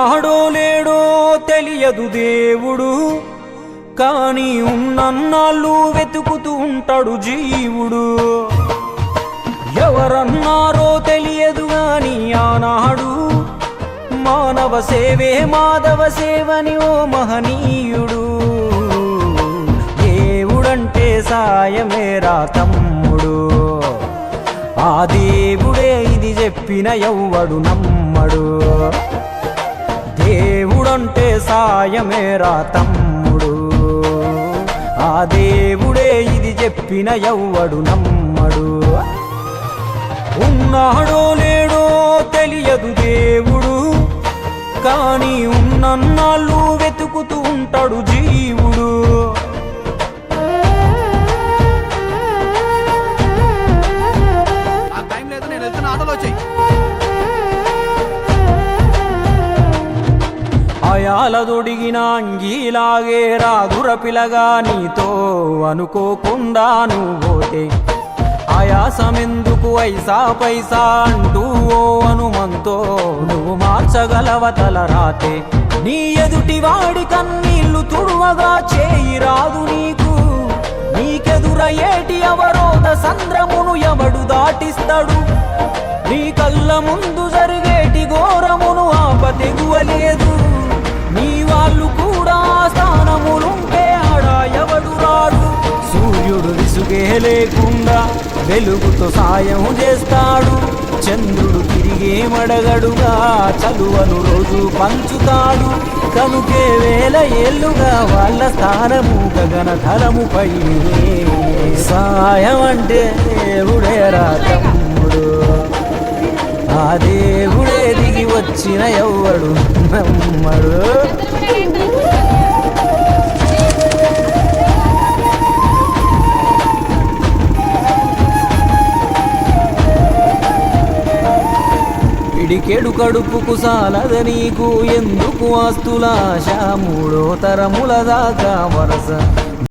ఉన్నాడో లేడో తెలియదు దేవుడు, కానీ ఉన్నన్నాళ్ళు వెతుకుతూ ఉంటాడు జీవుడు. ఎవరన్నారో తెలియదు గాని ఆనాడు మానవ సేవే మాధవ సేవని ఓ మహనీయుడు. దేవుడంటే సాయమేరా తమ్ముడు, ఆ దేవుడే ఇది చెప్పిన ఎవ్వడు నమ్మడు. దేవుడంటే సాయమేరా తమ్ముడు, ఆ దేవుడే ఇది చెప్పిన ఎవ్వడు నమ్మడు. ఉన్నాడో లేడో తెలియదు దేవుడు, కానీ ఉన్నన్నాళ్ళు వెతుకుతూ ఉంటాడు జీవుడు. అయాలదొడిగిన అంగీలాగే రాదుర పిలగా నీతో అనుకోకుండా నువ్వోతే, ఆయాసమెందుకు ఐసా పైసా అంటూ ఓ అనుమంతో నువ్వు మార్చగలవ తలరాతే. నీ ఎదుటి వాడి కన్నీళ్లు తుడువగా చేయి రాదు నీకు, నీకెదురయ్యేటి అవరోధ సంద్రమును ఎవడు దాటిస్తాడు. నీ కళ్ళ ముందు జరిగేటి ఘోరమును ఆపతెగువలేదు, నీ వాళ్ళు కూడా స్థానములుంటే ఆడా ఎవడు రాడు. సూర్యుడు విసుగే లేకుండా వెలుగుతో సాయం చేస్తాడు, చంద్రుడు తిరిగేమడగడుగా చలువను రోజు పంచుతాడు. కనుకే వేల ఏళ్ళుగా వాళ్ళ స్థానము గగన ధరముపై. సాయం అంటే దేవుడేరా తమ్ముడు, ఆ దేవుడే దిగి వచ్చిన ఎవ్వడు నమ్మడు. పిడికెడు కడుపుకు సాలద నీకు ఎందుకు ఆస్తులాశ, మూడో తరముల దాకా వరస